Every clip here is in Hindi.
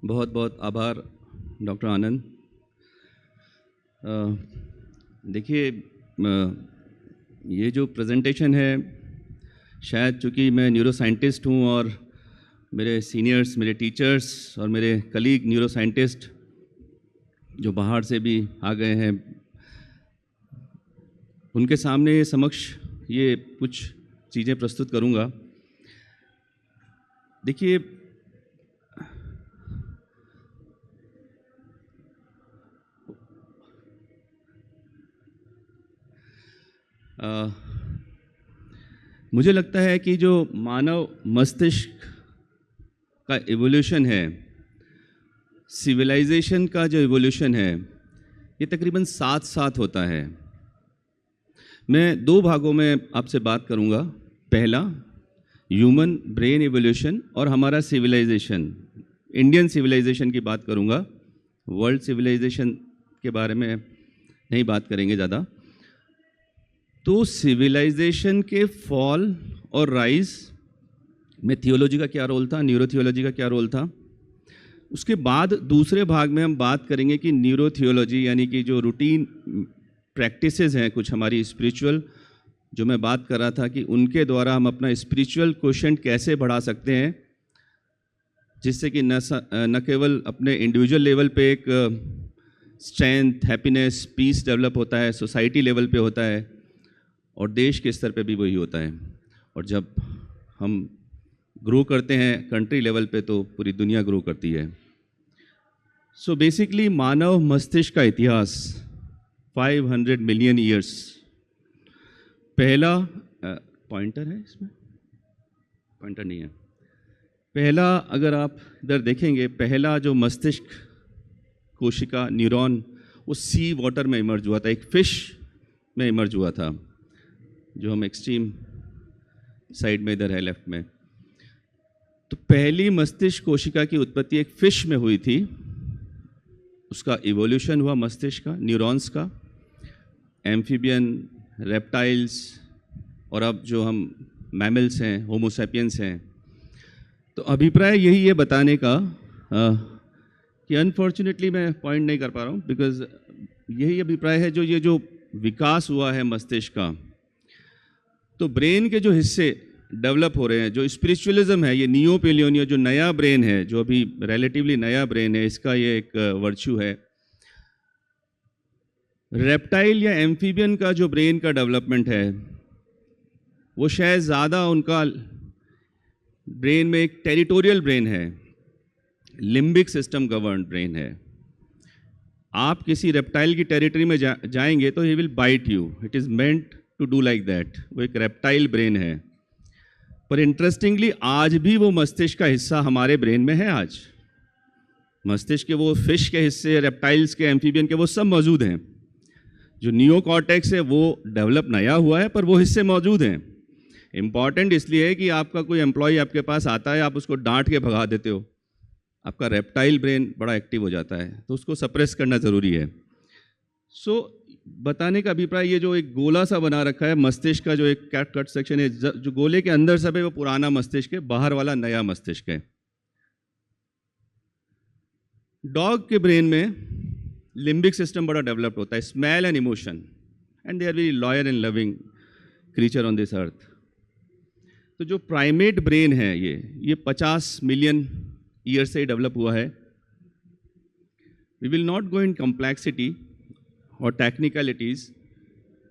बहुत बहुत आभार डॉक्टर आनंद। देखिए, ये जो प्रेजेंटेशन है, शायद चूँकि मैं न्यूरो साइंटिस्ट हूँ और मेरे सीनियर्स, मेरे टीचर्स और मेरे कलीग न्यूरो साइंटिस्ट जो बाहर से भी आ गए हैं, उनके सामने समक्ष ये कुछ चीज़ें प्रस्तुत करूँगा। देखिए, मुझे लगता है कि जो मानव मस्तिष्क का एवोल्यूशन है, सिविलाइजेशन का जो एवोल्यूशन है, ये तकरीबन साथ साथ होता है। मैं दो भागों में आपसे बात करूंगा। पहला, ह्यूमन ब्रेन एवोल्यूशन और हमारा सिविलाइजेशन, इंडियन सिविलाइजेशन की बात करूंगा। वर्ल्ड सिविलाइजेशन के बारे में नहीं बात करेंगे ज़्यादा। तो सिविलाइजेशन के फॉल और राइज में थियोलॉजी का क्या रोल था, न्यूरोथियोलॉजी का क्या रोल था। उसके बाद दूसरे भाग में हम बात करेंगे कि न्यूरोथियोलॉजी यानी कि जो रूटीन प्रैक्टिसेस हैं, कुछ हमारी स्पिरिचुअल, जो मैं बात कर रहा था कि उनके द्वारा हम अपना स्पिरिचुअल क्वोशेंट कैसे बढ़ा सकते हैं, जिससे कि न केवल अपने इंडिविजुअल लेवल पे एक स्ट्रेंथ, हैप्पीनेस, पीस डेवलप होता है, सोसाइटी लेवल पे होता है और देश के स्तर पे भी वही होता है। और जब हम ग्रो करते हैं कंट्री लेवल पे तो पूरी दुनिया ग्रो करती है। सो बेसिकली मानव मस्तिष्क का इतिहास 500 मिलियन ईयर्स। पहला पॉइंटर है इसमें, पॉइंटर नहीं है। पहला, अगर आप इधर देखेंगे, पहला जो मस्तिष्क कोशिका, न्यूरॉन, वो सी वाटर में इमर्ज हुआ था, एक फिश में इमर्ज हुआ था, जो हम एक्सट्रीम साइड में इधर है लेफ्ट में। तो पहली मस्तिष्क कोशिका की उत्पत्ति एक फिश में हुई थी, उसका इवोल्यूशन हुआ मस्तिष्क का, न्यूरॉन्स का, एम्फीबियन, रेप्टाइल्स और अब जो हम मैमल्स हैं, होमो सैपियंस हैं। तो अभिप्राय यही है बताने का कि अनफॉर्चुनेटली मैं पॉइंट नहीं कर पा रहा हूँ, बिकॉज यही अभिप्राय है जो ये जो विकास हुआ है मस्तिष्क का। तो ब्रेन के जो हिस्से डेवलप हो रहे हैं, जो स्पिरिचुअलिज्म है, ये नियो पेलियोनियो जो नया ब्रेन है, जो अभी रिलेटिवली नया ब्रेन है, इसका ये एक वर्च्यू है। रेप्टाइल या एम्फीबियन का जो ब्रेन का डेवलपमेंट है, वो शायद ज़्यादा उनका ब्रेन में एक टेरिटोरियल ब्रेन है, लिम्बिक सिस्टम गवर्न्ड ब्रेन है। आप किसी रेप्टाइल की टेरिटरी में जाएंगे तो he will bite you, it is meant to do like that. वो एक रेप्टाइल ब्रेन है। पर इंटरेस्टिंगली आज भी वो मस्तिष्क का हिस्सा हमारे ब्रेन में है। आज मस्तिष्क के वो फिश के हिस्से, रेप्टाइल्स के, एम्फीबियन के, वो सब मौजूद हैं। जो नियोकॉर्टेक्स है वो डेवलप नया हुआ है, पर वो हिस्से मौजूद हैं। इंपॉर्टेंट इसलिए है कि आपका कोई एम्प्लॉय आपके पास आता है, आप उसको डांट के भगा देते हो, आपका रेप्टाइल ब्रेन बड़ा एक्टिव हो जाता है, तो उसको सप्रेस करना ज़रूरी है। सो बताने का अभिप्राय, ये जो एक गोला सा बना रखा है मस्तिष्क का, जो एक कट सेक्शन है, जो गोले के अंदर सब है वो पुराना मस्तिष्क है, बाहर वाला नया मस्तिष्क है। डॉग के ब्रेन में लिम्बिक सिस्टम बड़ा डेवलप्ड होता है, smell and emotion, and they are very loyal and loving creature on this earth. तो जो प्राइमेट ब्रेन है, ये 50 मिलियन ईयर से डेवलप हुआ है। We will not go in complexity और टेक्निकलिटीज़,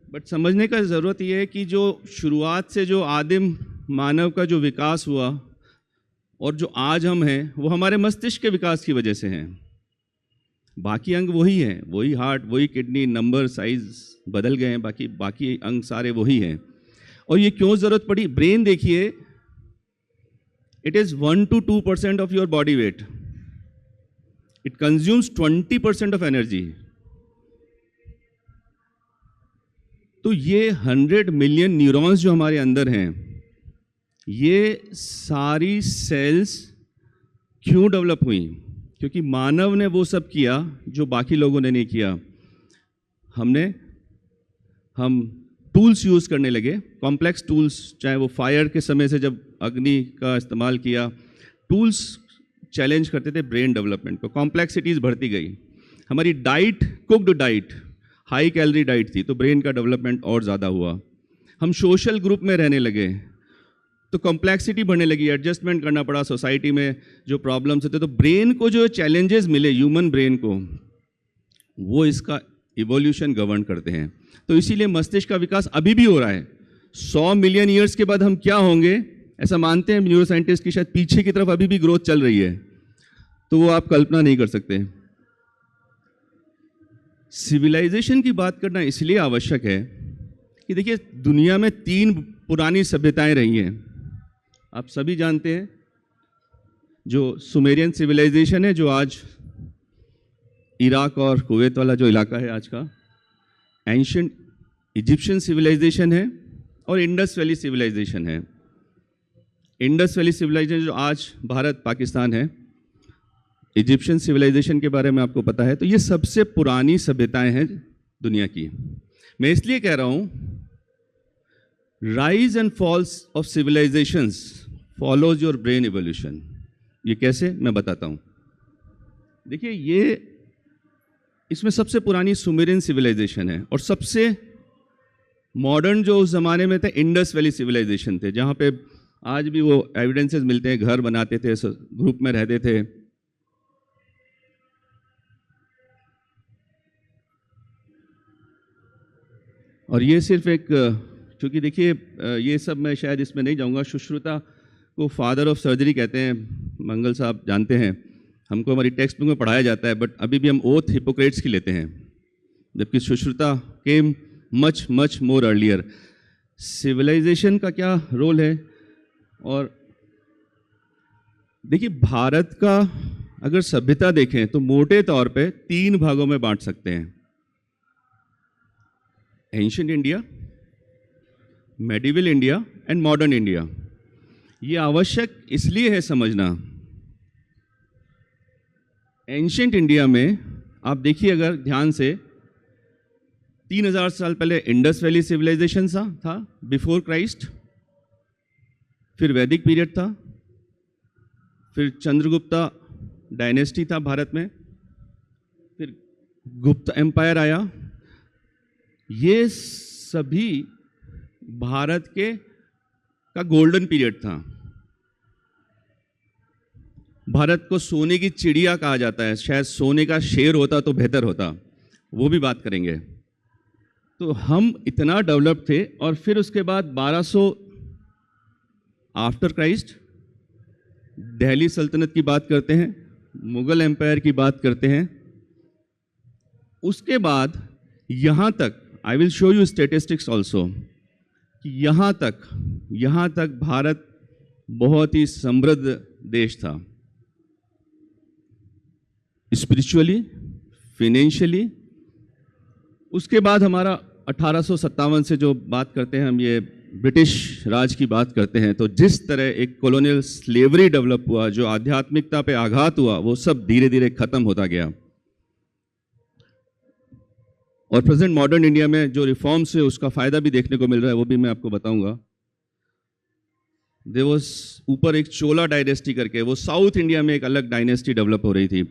बट समझने का ज़रूरत यह है कि जो शुरुआत से जो आदिम मानव का जो विकास हुआ और जो आज हम हैं, वो हमारे मस्तिष्क के विकास की वजह से हैं। बाकी अंग वही हैं, वही हार्ट, वही किडनी, नंबर, साइज बदल गए हैं, बाकी अंग सारे वही हैं। और ये क्यों ज़रूरत पड़ी? ब्रेन देखिए, it is 1 to 2% of your body weight, it consumes 20% of energy. तो ये 100 मिलियन न्यूरॉन्स जो हमारे अंदर हैं, ये सारी सेल्स क्यों डेवलप हुई? क्योंकि मानव ने वो सब किया जो बाकी लोगों ने नहीं किया। हम टूल्स यूज़ करने लगे, कॉम्प्लेक्स टूल्स, चाहे वो फायर के समय से जब अग्नि का इस्तेमाल किया, टूल्स चैलेंज करते थे ब्रेन डेवलपमेंट को, कॉम्प्लेक्सिटीज़ बढ़ती गई। हमारी diet cooked diet, high calorie diet थी, तो ब्रेन का डेवलपमेंट और ज़्यादा हुआ। हम सोशल ग्रुप में रहने लगे तो कॉम्प्लेक्सिटी बढ़ने लगी, एडजस्टमेंट करना पड़ा सोसाइटी में, जो प्रॉब्लम्स होते, तो ब्रेन को जो चैलेंजेस मिले ह्यूमन ब्रेन को, वो इसका इवोल्यूशन गवर्न करते हैं। तो इसीलिए मस्तिष्क का विकास अभी भी हो रहा है। 100 मिलियन ईयर्स के बाद हम क्या होंगे ऐसा मानते हैं न्यूरो साइंटिस्ट की, शायद पीछे की तरफ अभी भी ग्रोथ चल रही है, तो वो आप कल्पना नहीं कर सकते। सिविलाइजेशन की बात करना इसलिए आवश्यक है कि देखिए दुनिया में 3 पुरानी सभ्यताएं रही हैं, आप सभी जानते हैं। जो सुमेरियन सिविलाइजेशन है, जो आज इराक और कुवैत वाला जो इलाका है आज का, एंशिएंट इजिप्शियन सिविलाइजेशन है, और इंडस वैली सिविलाइजेशन है। इंडस वैली सिविलाइजेशन जो आज भारत पाकिस्तान है, इजिप्शियन सिविलाइजेशन के बारे में आपको पता है। तो ये सबसे पुरानी सभ्यताएं हैं दुनिया की। मैं इसलिए कह रहा हूं, rise and falls of civilizations follows your brain evolution. ये कैसे, मैं बताता हूं। देखिए, ये इसमें सबसे पुरानी सुमेरियन सिविलाइजेशन है, और सबसे मॉडर्न जो उस जमाने में थे इंडस वैली सिविलाइजेशन थे, जहाँ पे आज भी वो एविडेंसेस मिलते हैं, घर बनाते थे, ग्रुप में रहते थे। और ये सिर्फ एक, क्योंकि देखिए ये सब मैं शायद इसमें नहीं जाऊंगा, सुश्रुता को फादर ऑफ सर्जरी कहते हैं, मंगल साहब जानते हैं, हमको हमारी टेक्स्ट बुक में पढ़ाया जाता है, बट अभी भी हम ओथ हिपोक्रेट्स की लेते हैं, जबकि Sushruta came much much more earlier. Civilization का क्या रोल है? और देखिए, भारत का अगर सभ्यता देखें तो मोटे तौर पे 3 भागों में बांट सकते हैं। Ancient India, medieval India and modern India. ये आवश्यक इसलिए है समझना। एंशिएंट इंडिया में आप देखिए अगर ध्यान से, 3000 साल पहले इंडस वैली सिविलाइजेशन था बिफोर क्राइस्ट, फिर वैदिक पीरियड था, फिर चंद्रगुप्ता डायनेस्टी था भारत में, फिर गुप्त एम्पायर आया। ये सभी भारत का गोल्डन पीरियड था। भारत को सोने की चिड़िया कहा जाता है, शायद सोने का शेर होता तो बेहतर होता, वो भी बात करेंगे। तो हम इतना डेवलप थे, और फिर उसके बाद 1200 आफ्टर क्राइस्ट दिल्ली सल्तनत की बात करते हैं, मुगल एम्पायर की बात करते हैं। उसके बाद यहाँ तक, I will show you statistics also, कि यहाँ तक भारत बहुत ही समृद्ध देश था, स्पिरिचुअली, फिनेंशियली। उसके बाद हमारा 1857 से जो बात करते हैं हम, ये ब्रिटिश राज की बात करते हैं, तो जिस तरह एक कॉलोनियल स्लेवरी डेवलप हुआ, जो आध्यात्मिकता पे आघात हुआ, वो सब धीरे धीरे खत्म होता गया। और प्रेजेंट मॉडर्न इंडिया में जो रिफॉर्म्स है उसका फायदा भी देखने को मिल रहा है, वो भी मैं आपको बताऊंगा। देयर वाज ऊपर एक चोला डायनेस्टी करके, वो साउथ इंडिया में एक अलग डायनेस्टी डेवलप हो रही थी।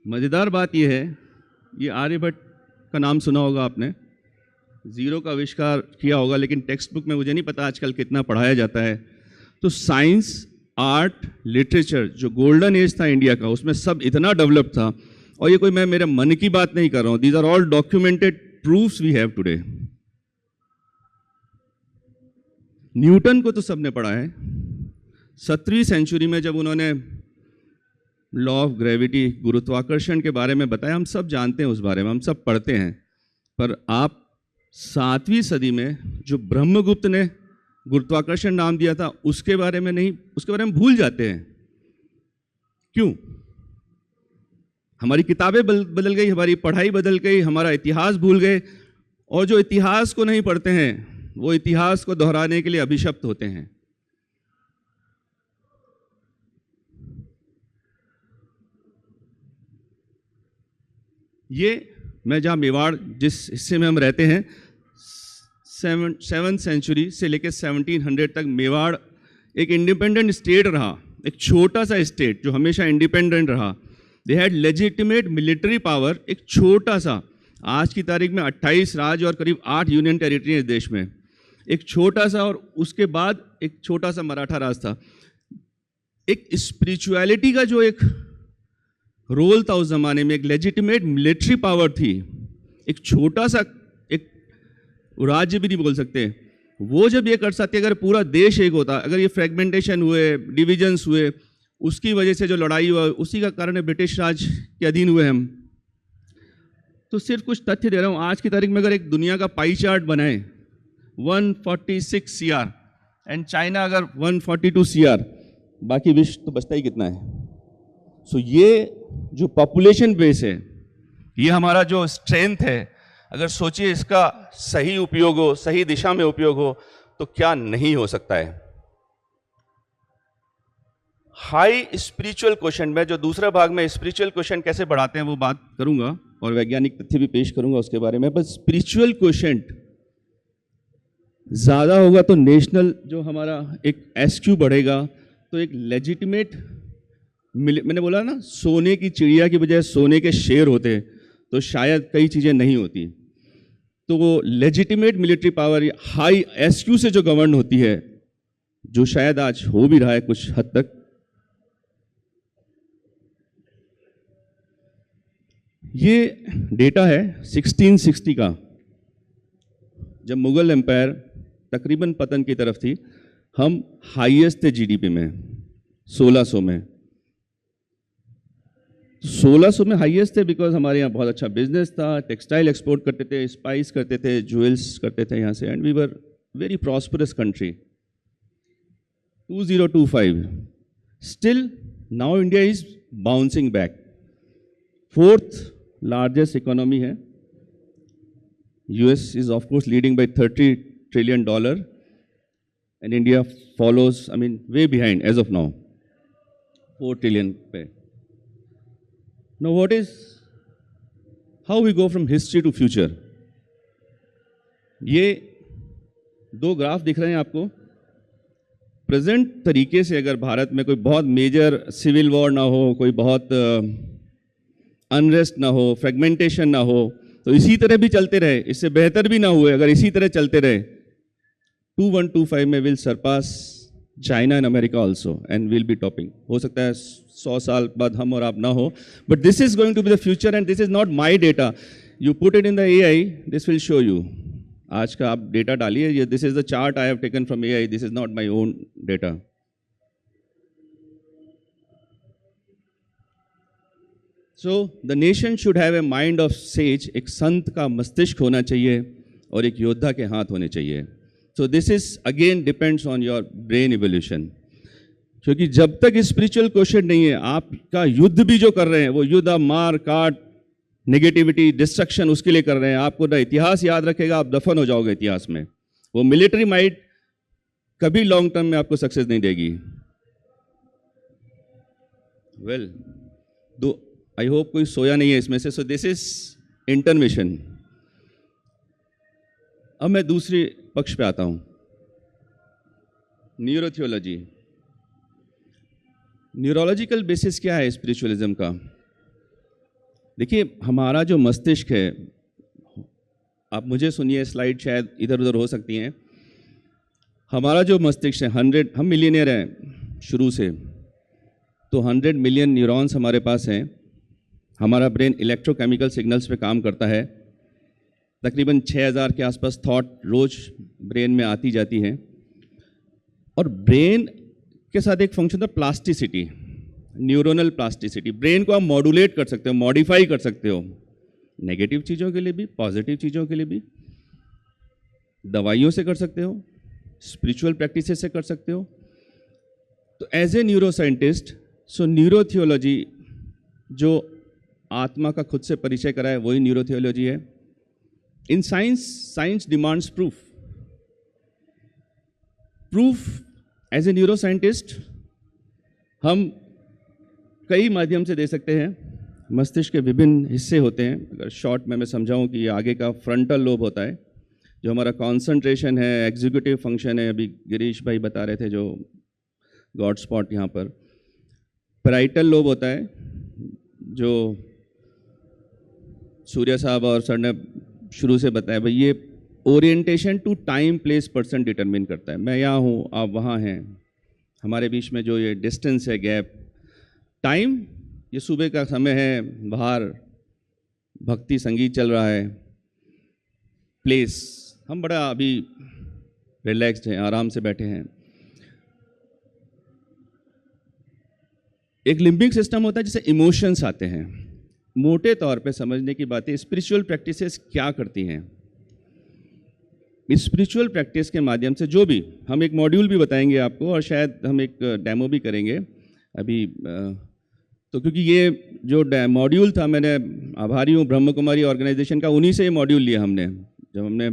मजेदार बात यह है, ये आर्यभट्ट का नाम सुना होगा आपने, जीरो का आविष्कार किया होगा, लेकिन टेक्स्ट बुक में मुझे नहीं पता आजकल कितना पढ़ाया जाता है। तो साइंस, आर्ट, लिटरेचर, जो गोल्डन एज था इंडिया का, उसमें सब इतना डेवलप था। और ये कोई मैं मेरे मन की बात नहीं कर रहा हूं, these are all documented proofs we have today. Newton को तो सबने पढ़ा है। 17वीं सेंचुरी में जब उन्होंने लॉ ऑफ ग्रेविटी, गुरुत्वाकर्षण के बारे में बताया, हम सब जानते हैं उस बारे में, हम सब पढ़ते हैं। पर आप 7वीं सदी में जो ब्रह्मगुप्त ने गुरुत्वाकर्षण नाम दिया था, उसके बारे में नहीं, उसके बारे में भूल जाते हैं। क्यों? हमारी किताबें बदल गई, हमारी पढ़ाई बदल गई, हमारा इतिहास भूल गए। और जो इतिहास को नहीं पढ़ते हैं, वो इतिहास को दोहराने के लिए अभिशप्त होते हैं। ये मैं जहाँ मेवाड़, जिस हिस्से में हम रहते हैं, 7th सेंचुरी से लेकर 1700 तक मेवाड़ एक इंडिपेंडेंट स्टेट रहा, एक छोटा सा स्टेट जो हमेशा इंडिपेंडेंट रहा, they had legitimate military power, एक छोटा सा, आज की तारीख में 28 राज्य और करीब 8 यूनियन टेरिटरी है इस देश में, एक छोटा सा, और उसके बाद एक छोटा सा मराठा राज था। एक स्पिरिचुअलिटी का जो एक रोल था उस जमाने में, एक लेजिटिमेट मिलिट्री पावर थी, एक छोटा सा, एक राज्य भी नहीं बोल सकते, वो जब ये कर सकते, अगर पूरा देश एक होता, अगर ये फ्रेगमेंटेशन हुए, डिविजन्स हुए, उसकी वजह से जो लड़ाई हुआ, उसी का कारण ब्रिटिश राज के अधीन हुए हम। तो सिर्फ कुछ तथ्य दे रहा हूँ, आज की तारीख में अगर एक दुनिया का पाई चार्ट बनाए 146 CR एंड चाइना अगर 142 CR, बाकी विश्व तो बचता ही कितना है। सो ये जो पॉपुलेशन बेस है, ये हमारा जो स्ट्रेंथ है, अगर सोचिए इसका सही उपयोग हो, सही दिशा में उपयोग हो, तो क्या नहीं हो सकता है। हाई स्पिरिचुअल क्वेश्चन में, जो दूसरा भाग में स्पिरिचुअल क्वेश्चन कैसे बढ़ाते हैं वो बात करूंगा और वैज्ञानिक तथ्य भी पेश करूंगा उसके बारे में। बस स्पिरिचुअल क्वेश्चन ज़्यादा होगा तो नेशनल जो हमारा एक SQ बढ़ेगा, तो एक लेजिटिमेट, मैंने बोला ना सोने की चिड़िया की बजाय सोने के शेर होते तो शायद कई चीज़ें नहीं होती। तो वो legitimate military power high SQ से जो गवर्न होती है, जो शायद आज हो भी रहा है कुछ हद तक। ये डेटा है 1660 का, जब मुगल एम्पायर तकरीबन पतन की तरफ थी। हम हाईएस्ट थे GDP में 1600 में, 1600 में हाईएस्ट थे बिकॉज हमारे यहाँ बहुत अच्छा बिजनेस था, टेक्सटाइल एक्सपोर्ट करते थे, स्पाइस करते थे, ज्वेल्स करते थे यहाँ से, and we were very prosperous country. 2025 still now India is bouncing back, 4th largest economy है। US is of course leading by $30 trillion and India follows, I mean, way behind as of now, 4 trillion पे। Now what is, how we go from history to future? ये दो ग्राफ दिख रहे हैं आपको। प्रेजेंट तरीके से अगर भारत में कोई बहुत मेजर सिविल वॉर ना हो, कोई बहुत अनरेस्ट ना हो, फ्रेगमेंटेशन ना हो, तो इसी तरह भी चलते रहे, इससे बेहतर भी ना हुए, अगर इसी तरह चलते रहे, 2125 में will Sarpass China and America also and will be topping. हो सकता है 100 साल बाद हम और आप ना हो, but this is going to be the future and this is not my data, you put it in the AI, this will show you. आज का आप डेटा डालिए, ये this is the chart I have taken from AI, this is not my own data. So the nation should have a mind of sages, एक संत का मस्तिष्क होना चाहिए और एक योद्धा के हाथ होने चाहिए। सो this is again depends on your brain evolution, क्योंकि जब तक स्पिरिचुअल क्वेश्चन नहीं है, आपका युद्ध भी जो कर रहे हैं वो युद्ध आप मार काट, नेगेटिविटी, डिस्ट्रक्शन उसके लिए कर रहे हैं। आपको ना इतिहास याद रखेगा, आप दफन हो जाओगे इतिहास में। वो मिलिट्री माइट कभी लॉन्ग टर्म में आपको सक्सेस नहीं देगी। वेल, दो आई होप कोई सोया नहीं है इसमें से। सो दिस इज इंटरमिशन। अब मैं दूसरे पक्ष पे आता हूं, न्यूरोथियोलॉजी। न्यूरोलॉजिकल बेसिस क्या है स्पिरिचुअलिज्म का? देखिए, हमारा जो मस्तिष्क है, आप मुझे सुनिए, स्लाइड शायद इधर उधर हो सकती हैं। हमारा जो मस्तिष्क है, 100, हम मिलियनियर हैं शुरू से, तो 100 मिलियन न्यूरॉन्स हमारे पास हैं। हमारा ब्रेन इलेक्ट्रोकेमिकल सिग्नल्स पे काम करता है। तकरीबन 6000 के आसपास थॉट रोज ब्रेन में आती जाती हैं। और ब्रेन के साथ एक फंक्शन था प्लास्टिसिटी, न्यूरोनल प्लास्टिसिटी। ब्रेन को आप मॉड्यूलेट कर सकते हो, मॉडिफाई कर सकते हो, नेगेटिव चीज़ों के लिए भी, पॉजिटिव चीज़ों के लिए भी। दवाइयों से कर सकते हो, स्पिरिचुअल प्रैक्टिसेस से कर सकते हो। तो एज ए न्यूरो साइंटिस्ट, सो न्यूरोथियोलॉजी जो आत्मा का खुद से परिचय कराए, वही न्यूरोथियोलॉजी है। In science demands proof as a neuroscientist हम कई माध्यम से दे सकते हैं। मस्तिष्क के विभिन्न हिस्से होते हैं। अगर शॉर्ट में मैं समझाऊं कि ये आगे का फ्रंटल लोब होता है, जो हमारा कंसंट्रेशन है, एग्जीक्यूटिव फंक्शन है। अभी गिरीश भाई बता रहे थे, जो गॉड स्पॉट यहाँ पर। पैराइटल लोब होता है जो सूर्य साहब और सर ने शुरू से बताया भाई, ये orientation to time place person determine करता है। मैं यहाँ हूँ, आप वहाँ हैं, हमारे बीच में जो ये डिस्टेंस है, गैप, टाइम, ये सुबह का समय है, बाहर भक्ति संगीत चल रहा है। प्लेस, हम बड़ा अभी रिलैक्स्ड हैं, आराम से बैठे हैं। एक लिम्बिक सिस्टम होता है जिसे इमोशंस आते हैं। मोटे तौर पे समझने की बात है, स्पिरिचुअल प्रैक्टिसेस क्या करती हैं। स्पिरिचुअल प्रैक्टिस के माध्यम से जो भी, हम एक मॉड्यूल भी बताएंगे आपको और शायद हम एक डेमो भी करेंगे अभी। तो क्योंकि ये जो मॉड्यूल था, मैंने आभारी हूँ ब्रह्म कुमारी ऑर्गेनाइजेशन का, उन्हीं से ये मॉड्यूल लिया हमने। जब हमने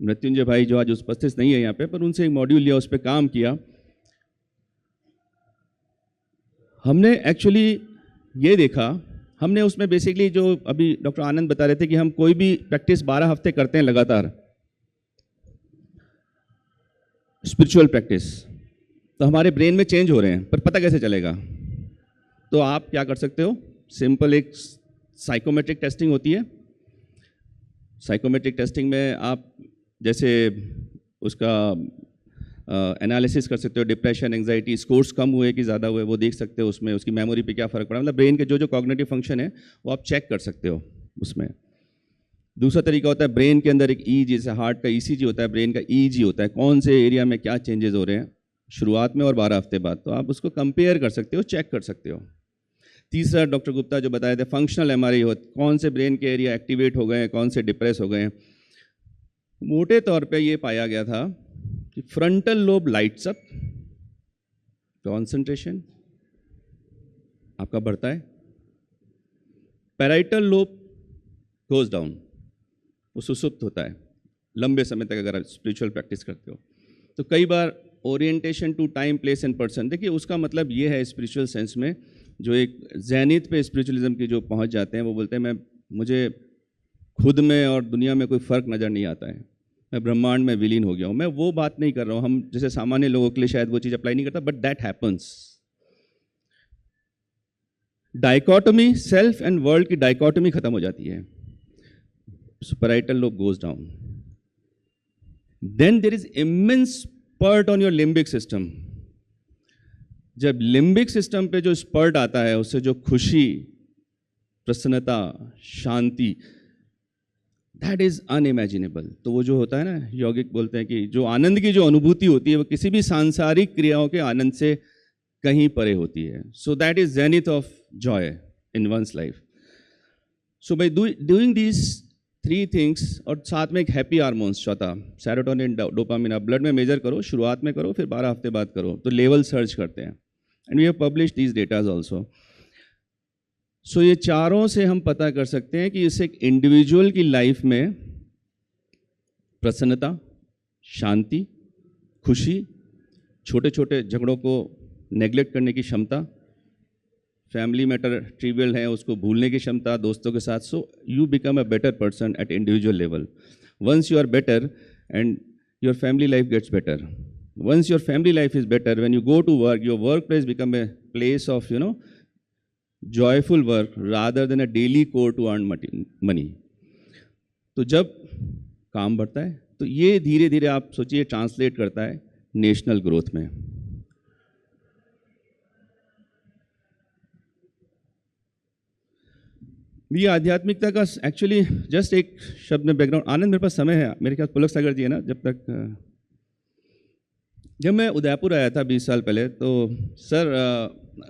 मृत्युंजय भाई जो आज उपस्थित नहीं है यहाँ पे, पर उनसे एक मॉड्यूल लिया, उस पर काम किया। हमने एक्चुअली ये देखा, हमने उसमें बेसिकली जो अभी डॉक्टर आनंद बता रहे थे कि हम कोई भी प्रैक्टिस 12 हफ्ते करते हैं लगातार, स्पिरिचुअल प्रैक्टिस, तो हमारे ब्रेन में चेंज हो रहे हैं, पर पता कैसे चलेगा? तो आप क्या कर सकते हो, सिंपल एक साइकोमेट्रिक टेस्टिंग होती है। साइकोमेट्रिक टेस्टिंग में आप जैसे उसका एनालिसिस कर सकते हो, डिप्रेशन, एंजाइटी, स्कोर्स कम हुए कि ज़्यादा हुए, वो देख सकते हो उसमें, उसकी मेमोरी पे क्या फ़र्क पड़ा, मतलब ब्रेन के जो जो कॉग्निटिव फंक्शन है वो आप चेक कर सकते हो उसमें। दूसरा तरीका होता है, ब्रेन के अंदर एक ईजी, जैसे हार्ट का ईसीजी होता है, ब्रेन का ईजी होता है, कौन से एरिया में क्या चेंजेस हो रहे हैं शुरुआत में और 12 हफ्ते बाद, तो आप उसको कंपेयर कर सकते हो, चेक कर सकते हो। तीसरा डॉक्टर गुप्ता जो बताए थे, फंक्शनल एमआरआई हो, कौन से ब्रेन के एरिया एक्टिवेट हो गए हैं, कौन से डिप्रेस हो गए हैं। मोटे तौर पे ये पाया गया था कि frontal lobe lights up, concentration आपका बढ़ता है, पैराइटल लोब गोज डाउन, वो सुसुप्त होता है लंबे समय तक अगर आप स्पिरिचुअल प्रैक्टिस करते हो। तो कई बार orientation to time place and person, देखिए उसका मतलब ये है स्पिरिचुअल सेंस में, जो एक जैनित पे स्पिरिचुअलिज्म की जो पहुंच जाते हैं वो बोलते हैं मुझे खुद में और दुनिया में कोई फ़र्क नज़र नहीं आता है, मैं ब्रह्मांड में विलीन हो गया हूँ। मैं वो बात नहीं कर रहा हूँ, हम जैसे सामान्य लोगों के लिए शायद वो चीज़ अप्लाई नहीं करता, but that happens. Dichotomy, self and world की डाइकोटमी खत्म हो जाती है, parietal lobe goes down. Then there is immense spurt on your limbic system. जब लिम्बिक सिस्टम पे जो स्पर्ट आता है, उससे जो खुशी, प्रसन्नता, शांति, दैट इज अनइमेजिनेबल। तो वो जो होता है ना, यौगिक बोलते हैं कि जो आनंद की जो अनुभूति होती है वो किसी भी सांसारिक क्रियाओं के आनंद से कहीं परे होती है। So that is zenith of joy in one's life. So by doing these 3 things, और साथ में एक हैप्पी हार्मोन्स, चौथा सेरोटोनिन, डोपामिन, आप ब्लड में मेजर करो, शुरुआत में करो, फिर 12 हफ्ते बाद करो, तो लेवल सर्च करते हैं। And we have publish these datas also. So ये चारों से हम पता कर सकते हैं कि इससे एक इंडिविजुअल की लाइफ में प्रसन्नता, शांति, खुशी, छोटे छोटे झगड़ों को नेग्लेक्ट करने की क्षमता, फैमिली मैटर ट्रिवियल है उसको भूलने की क्षमता, दोस्तों के साथ। So you become a better person at individual level. Once you are better and your family life gets better. Once your family life is better, when you go to work, your workplace become a place of, joyful work rather than a daily chore to earn money. तो जब काम बढ़ता है तो ये धीरे धीरे आप सोचिए ट्रांसलेट करता है नेशनल ग्रोथ में। ये आध्यात्मिकता का एक्चुअली जस्ट एक शब्द में बैकग्राउंड। आनंद, मेरे पास समय है, मेरे ख्याल पुलक सागर जी है ना, जब मैं उदयपुर आया था 20 साल पहले, तो सर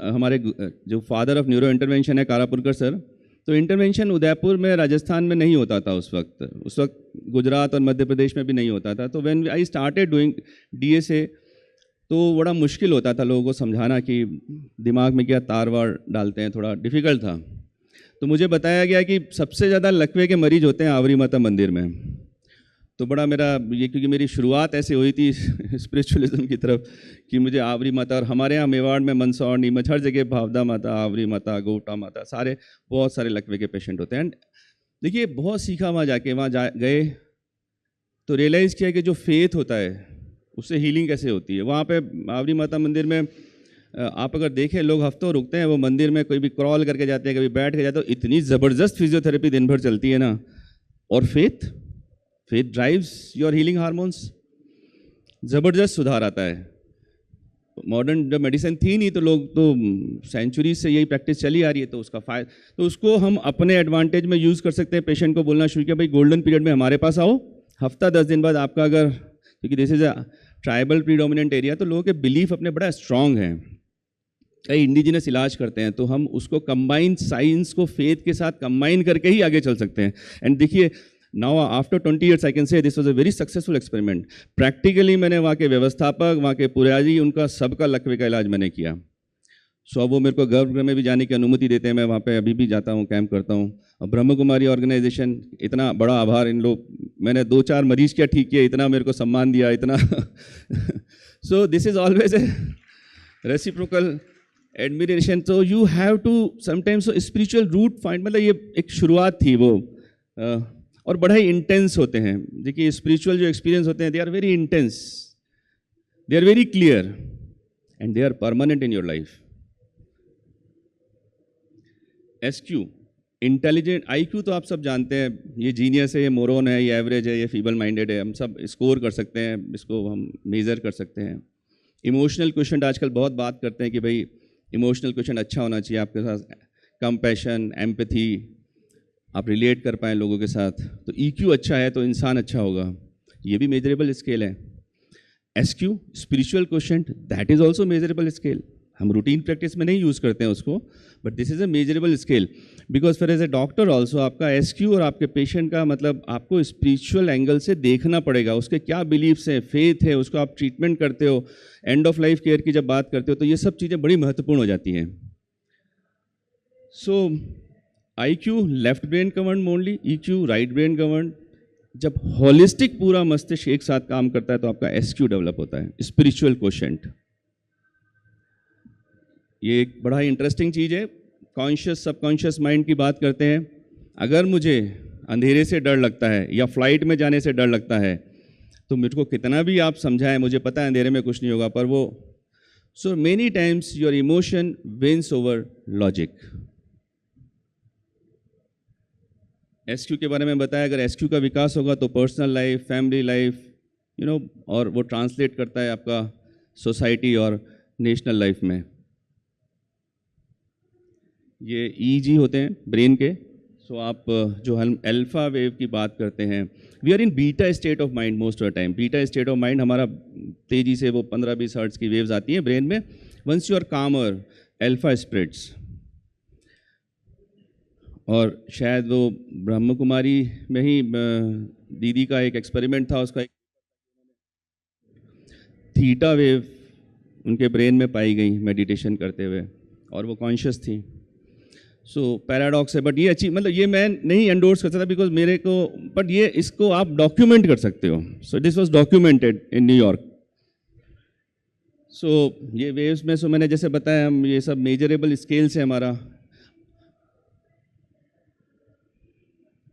हमारे जो फादर ऑफ न्यूरो इंटरवेंशन है कारापुरकर सर, तो इंटरवेंशन उदयपुर में, राजस्थान में नहीं होता था उस वक्त गुजरात और मध्य प्रदेश में भी नहीं होता था। तो when I started doing DSA, तो बड़ा मुश्किल होता था लोगों को समझाना कि दिमाग में क्या तार वार डालते हैं, थोड़ा डिफ़िकल्ट था। तो मुझे बताया गया कि सबसे ज़्यादा लकवे के मरीज होते हैं आवरी माता मंदिर में। तो बड़ा मेरा ये, क्योंकि मेरी शुरुआत ऐसे हुई थी स्पिरिचुअलिज्म की तरफ कि मुझे आवरी माता, और हमारे यहाँ मेवाड़ में मंदसौर, नीमच, हर जगह भावदा माता, आवरी माता, गोटा माता, सारे बहुत सारे लकवे के पेशेंट होते हैं। एंड देखिए बहुत सीखा वहाँ जाके, गए तो रियलाइज़ किया कि जो फेथ होता है उससे हीलिंग कैसे होती है। वहाँ पे आवरी माता मंदिर में आप अगर देखें लोग हफ्तों रुकते हैं वो मंदिर में, कोई भी क्रॉल करके जाते हैं, कभी बैठ के जाते हैं, इतनी ज़बरदस्त फिजियोथेरेपी दिन भर चलती है ना। और faith faith drives your healing hormones, ज़बरदस्त सुधार आता है। मॉडर्न जब मेडिसिन थी नहीं तो लोग तो सेंचुरी से यही प्रैक्टिस चली आ रही है, तो उसका फायदा तो उसको हम अपने एडवांटेज में यूज़ कर सकते हैं। पेशेंट को बोलना शुरू किया, भाई गोल्डन पीरियड में हमारे पास आओ, हफ्ता 10 दिन बाद आपका अगर, क्योंकि this is a tribal predominant area, तो लोगों के बिलीफ अपने बड़ा स्ट्रांग हैं, कई इंडिजिनस इलाज करते हैं, तो हम उसको कंबाइन, साइंस को फेथ के साथ कंबाइन करके ही आगे चल सकते हैं। एंड देखिए now after 20 years I can say this was a very successful experiment. Practically मैंने वहाँ के व्यवस्थापक, वहाँ के पुराजी, उनका सबका लकवे का इलाज मैंने किया। सो अब वो मेरे को गर्भगृह में भी जाने की अनुमति देते हैं, मैं वहाँ पे अभी भी जाता हूँ, कैंप करता हूँ। और ब्रह्म कुमारी ऑर्गेनाइजेशन, इतना बड़ा आभार इन लोग, मैंने 2-4 मरीज क्या ठीक किया, इतना मेरे को सम्मान दिया, इतना so this is always a reciprocal admiration. तो you have to sometimes spiritual root find, मतलब ये एक शुरुआत थी वो, और बड़ा ही इंटेंस होते हैं। देखिए स्पिरिचुअल जो एक्सपीरियंस होते हैं, they are very intense, they are very clear and they are permanent in your life. SQ intelligent, IQ तो आप सब जानते हैं, ये जीनियस है, ये मोरोन है, ये एवरेज है, ये फीबल माइंडेड है, हम सब स्कोर कर सकते हैं, इसको हम मेज़र कर सकते हैं। इमोशनल क्वेश्चन आजकल बहुत बात करते हैं कि भाई इमोशनल क्वेश्चन अच्छा होना चाहिए आपके साथ, कंपैशन, एम्पैथी, आप रिलेट कर पाएँ लोगों के साथ। तो EQ अच्छा है तो इंसान अच्छा होगा, ये भी मेजरेबल स्केल है। SQ spiritual question, that is also measurable scale. हम रूटीन प्रैक्टिस में नहीं यूज़ करते हैं उसको, but this is a measurable scale. Because फिर एज ए डॉक्टर ऑल्सो आपका SQ और आपके पेशेंट का मतलब आपको स्पिरिचुअल एंगल से देखना पड़ेगा, उसके क्या बिलीफ्स हैं, फेथ है, उसको आप ट्रीटमेंट करते हो, एंड ऑफ लाइफ केयर की जब बात करते हो, तो ये सब चीज़ें बड़ी महत्वपूर्ण हो जाती हैं। सो IQ left brain govern only, EQ right brain govern. जब होलिस्टिक पूरा मस्तिष्क एक साथ काम करता है तो आपका SQ डेवलप होता है, स्पिरिचुअल क्वोशेंट। ये एक बड़ा ही इंटरेस्टिंग चीज़ है। कॉन्शियस सबकॉन्शियस माइंड की बात करते हैं। अगर मुझे अंधेरे से डर लगता है या फ्लाइट में जाने से डर लगता है, तो मुझको कितना भी आप समझाएं, मुझे पता है अंधेरे में कुछ नहीं होगा, पर वो so many times your emotion wins over logic. SQ के बारे में बताया, अगर SQ का विकास होगा तो पर्सनल लाइफ, फैमिली लाइफ, और वो ट्रांसलेट करता है आपका सोसाइटी और नेशनल लाइफ में। ये EG होते हैं ब्रेन के। सो आप जो हम अल्फा वेव की बात करते हैं, we are in beta state of mind most of the time. Beta state of mind हमारा तेज़ी से वो 15-20 हर्ट्ज की वेव्स आती हैं ब्रेन में। वंस यू आर कामर, अल्फा स्प्रेड्स। और शायद वो ब्रह्म कुमारी में ही दीदी का एक एक्सपेरिमेंट था, उसका एक थीटा वेव उनके ब्रेन में पाई गई मेडिटेशन करते हुए, और वो कॉन्शियस थी। सो पैराडॉक्स है, बट ये अच्छी, मतलब ये मैं नहीं एंडोर्स कर सकता बिकॉज मेरे को, बट ये इसको आप डॉक्यूमेंट कर सकते हो। So this was documented in New York. So ये वेव्स में, सो मैंने जैसे बताया, हम ये सब मेजरेबल स्केल्स है हमारा।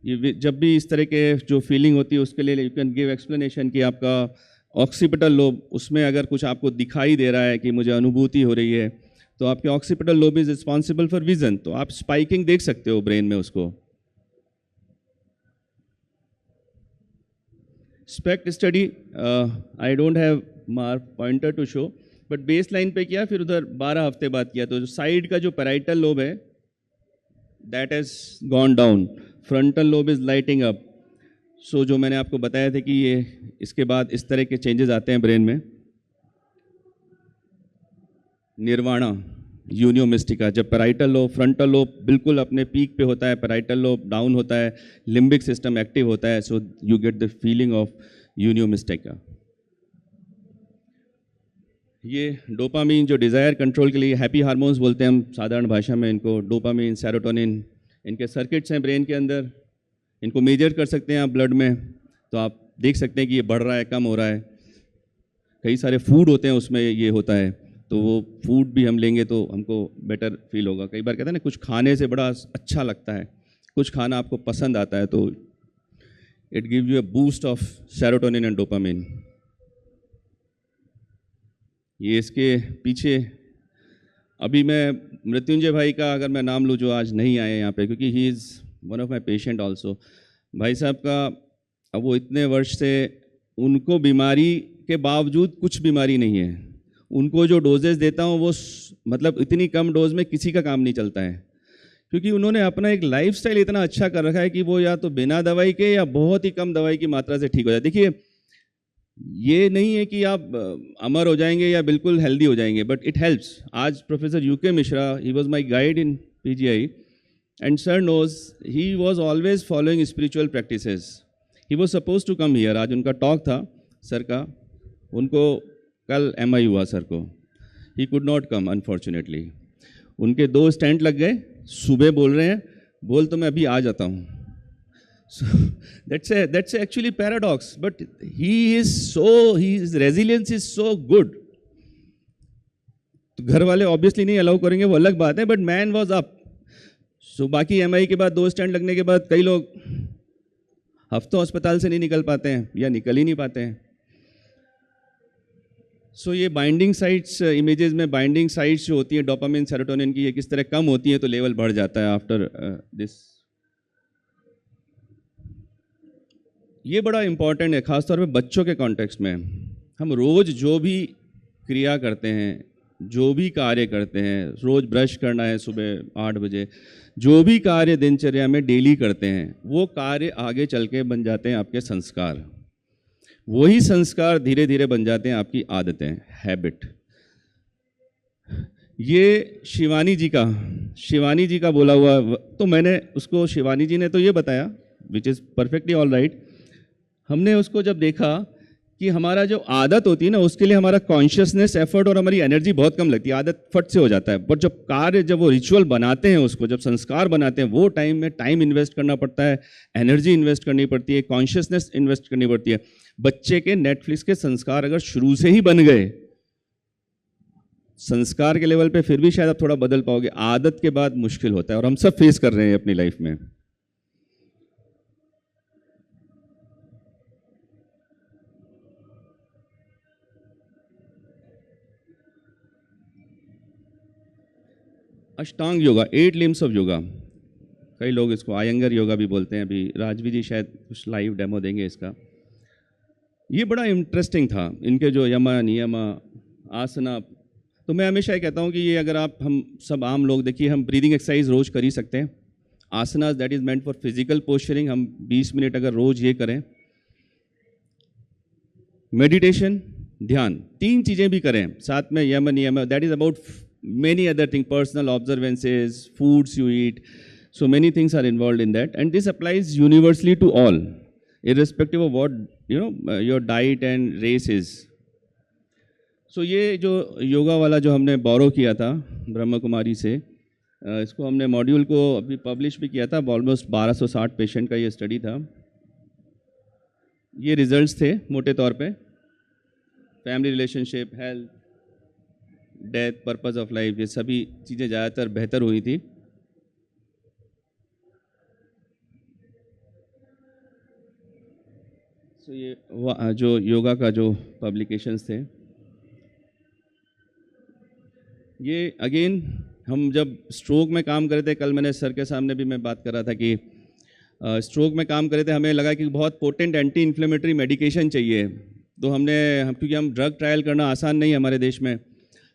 ये जब भी इस तरह के जो फीलिंग होती है उसके लिए यू कैन गिव एक्सप्लेनेशन कि आपका ऑक्सीपिटल लोब, उसमें अगर कुछ आपको दिखाई दे रहा है कि मुझे अनुभूति हो रही है, तो आपके occipital lobe is responsible for vision, तो आप स्पाइकिंग देख सकते हो ब्रेन में उसको। SPECT study, I don't have mark pointer to show, but baseline पे किया, फिर उधर 12 हफ्ते बाद किया, तो जो साइड का जो पैराइटल लोब है that has gone down, frontal lobe is lighting up. So जो मैंने आपको बताया था कि ये इसके बाद इस तरह के चेंजेस आते हैं ब्रेन में। निर्वाणा, यूनियो मिस्टिका, जब पैराइटल लोब, फ्रंटल लोब बिल्कुल अपने पीक पे होता है, पैराइटल लोब डाउन होता है, लिम्बिक सिस्टम एक्टिव होता है, so you get the feeling of unio mystica. ये डोपामीन जो डिज़ायर कंट्रोल के लिए, हैप्पी हार्मोन्स बोलते हैं हम साधारण भाषा में इनको, डोपामीन, सेरोटोनिन, इनके सर्किट्स हैं ब्रेन के अंदर। इनको मेजर कर सकते हैं आप ब्लड में, तो आप देख सकते हैं कि ये बढ़ रहा है, कम हो रहा है। कई सारे फूड होते हैं उसमें ये होता है, तो वो फूड भी हम लेंगे तो हमको बेटर फील होगा। कई बार कहते हैं ना, कुछ खाने से बड़ा अच्छा लगता है, कुछ खाना आपको पसंद आता है, तो it give you a boost of serotonin and dopamine. ये इसके पीछे अभी मैं मृत्युंजय भाई का अगर मैं नाम लूँ, जो आज नहीं आए यहाँ पे, क्योंकि he is one of my patient also. भाई साहब का, अब वो इतने वर्ष से, उनको बीमारी के बावजूद कुछ बीमारी नहीं है। उनको जो डोजेस देता हूँ वो मतलब इतनी कम डोज में किसी का काम नहीं चलता है, क्योंकि उन्होंने अपना एक लाइफस्टाइल इतना अच्छा कर रखा है कि वो या तो बिना दवाई के या बहुत ही कम दवाई की मात्रा से ठीक हो जाए। देखिए, ये नहीं है कि आप अमर हो जाएंगे या बिल्कुल हेल्दी हो जाएंगे, बट इट हेल्प्स। आज professor U K Mishra, he was my guide in PGI, and sir knows he was always following spiritual practices. He was suppose to come here. आज उनका टॉक था सर का, उनको कल एमआई हुआ सर को, he could not come unfortunately. उनके 2 स्टेंट लग गए, सुबह बोल रहे हैं, बोल तो मैं अभी आ जाता हूँ। So that's actually paradox, but his resilience is so good. तो घर वाले ऑब्वियसली नहीं अलाउ करेंगे, वो अलग बात है, बट मैन वाज अप। सो बाकी एमआई के बाद 2 स्टैंड लगने के बाद कई लोग हफ्तों अस्पताल से नहीं निकल पाते हैं या निकल ही नहीं पाते हैं। सो ये बाइंडिंग साइट्स, इमेजेस में बाइंडिंग साइट्स जो होती हैं डोपामिन सेरोटोनिन की, ये किस तरह कम होती हैं तो लेवल बढ़ जाता है आफ्टर दिस। ये बड़ा इंपॉर्टेंट है, खासतौर पे बच्चों के कॉन्टेक्स्ट में। हम रोज़ जो भी क्रिया करते हैं, जो भी कार्य करते हैं, रोज़ ब्रश करना है सुबह 8 बजे, जो भी कार्य दिनचर्या में डेली करते हैं, वो कार्य आगे चल के बन जाते हैं आपके संस्कार। वही संस्कार धीरे धीरे बन जाते हैं आपकी आदतें, हैबिट। ये शिवानी जी का बोला हुआ, तो मैंने उसको, शिवानी जी ने तो ये बताया, which is perfectly all right. हमने उसको जब देखा कि हमारा जो आदत होती है ना, उसके लिए हमारा कॉन्शियसनेस, एफर्ट और हमारी एनर्जी बहुत कम लगती है, आदत फट से हो जाता है। बट जब कार्य, जब वो रिचुअल बनाते हैं उसको, जब संस्कार बनाते हैं, वो टाइम में टाइम इन्वेस्ट करना पड़ता है, एनर्जी इन्वेस्ट करनी पड़ती है, कॉन्शियसनेस इन्वेस्ट करनी पड़ती है। बच्चे के नेटफ्लिक्स के संस्कार अगर शुरू से ही बन गए, संस्कार के लेवल पे फिर भी शायद आप थोड़ा बदल पाओगे, आदत के बाद मुश्किल होता है, और हम सब फेस कर रहे हैं अपनी लाइफ में। अष्टांग योगा, 8 लिम्स ऑफ योगा, कई लोग इसको आयंगर योगा भी बोलते हैं। अभी राजवी जी शायद कुछ लाइव डेमो देंगे इसका। ये बड़ा इंटरेस्टिंग था, इनके जो यमा नियम आसना। तो मैं हमेशा ये कहता हूँ कि ये अगर आप, हम सब आम लोग, देखिए हम ब्रीदिंग एक्सरसाइज रोज़ कर ही सकते हैं। Asanas that is meant for physical posturing, हम 20 मिनट अगर रोज़ ये करें। मेडिटेशन, ध्यान, 3 चीज़ें भी करें साथ में, यम नियम, that is about many other things, personal observances, foods you eat, so many things are involved in that, and this applies universally to all, irrespective of what your diet and race is. So ये जो योगा वाला जो हमने बोरो किया था ब्रह्म कुमारी से, इसको हमने मॉड्यूल को अभी पब्लिश भी किया था, ऑलमोस्ट 1260 पेशेंट का ये स्टडी था। ये रिजल्ट्स थे मोटे तौर पे, family relationship, health, death, purpose of life, ये सभी चीज़ें ज़्यादातर बेहतर हुई थी। सो ये जो योगा का जो पब्लिकेशंस थे, ये अगेन हम जब स्ट्रोक में काम कर रहे थे, कल मैंने सर के सामने भी मैं बात कर रहा था कि स्ट्रोक में काम कर रहे थे, हमें लगा कि बहुत पोटेंट एंटी इन्फ्लेमेटरी मेडिकेशन चाहिए। तो क्योंकि हम ड्रग ट्रायल करना आसान नहीं है हमारे देश में,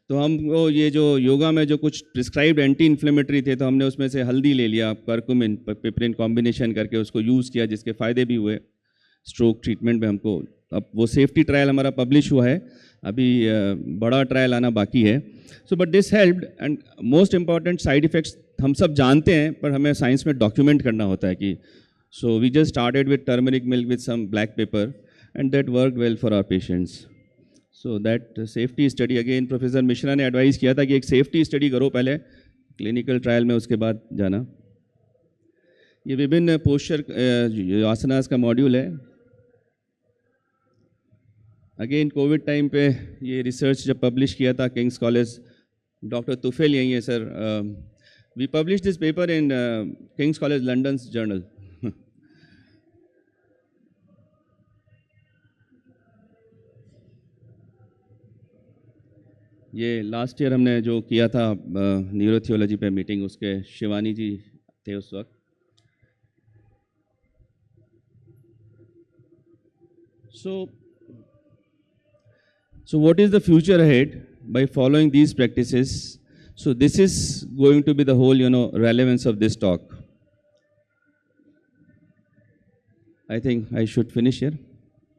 तो हमको ये जो योगा में जो कुछ प्रिस्क्राइब्ड एंटी इन्फ्लेमेटरी थे, तो हमने उसमें से हल्दी ले लिया, करकुमिन पिपरिन कॉम्बिनेशन करके उसको यूज़ किया, जिसके फ़ायदे भी हुए स्ट्रोक ट्रीटमेंट में हमको। अब वो सेफ्टी ट्रायल हमारा पब्लिश हुआ है, अभी बड़ा ट्रायल आना बाकी है। So but this helped, and most important side effects हम सब जानते हैं, पर हमें साइंस में डॉक्यूमेंट करना होता है कि so we just started with turmeric milk with some black pepper, and that work well for our patients. So that safety study, again professor Mishra ने एडवाइस किया था कि एक सेफ्टी स्टडी करो पहले क्लिनिकल ट्रायल में, उसके बाद जाना। ये विभिन्न पोस्चर आसनास का मॉड्यूल है। अगेन कोविड टाइम पे ये रिसर्च जब पब्लिश किया था किंग्स कॉलेज, डॉक्टर तुफेल यही है sir, we publish this paper in King's College London journal. ये लास्ट ईयर हमने जो किया था न्यूरोथियोलॉजी पे मीटिंग, उसके शिवानी जी थे उस वक्त. So what is the future ahead by following these practices? So this is going to be the whole, relevance of this talk. I think I should finish here.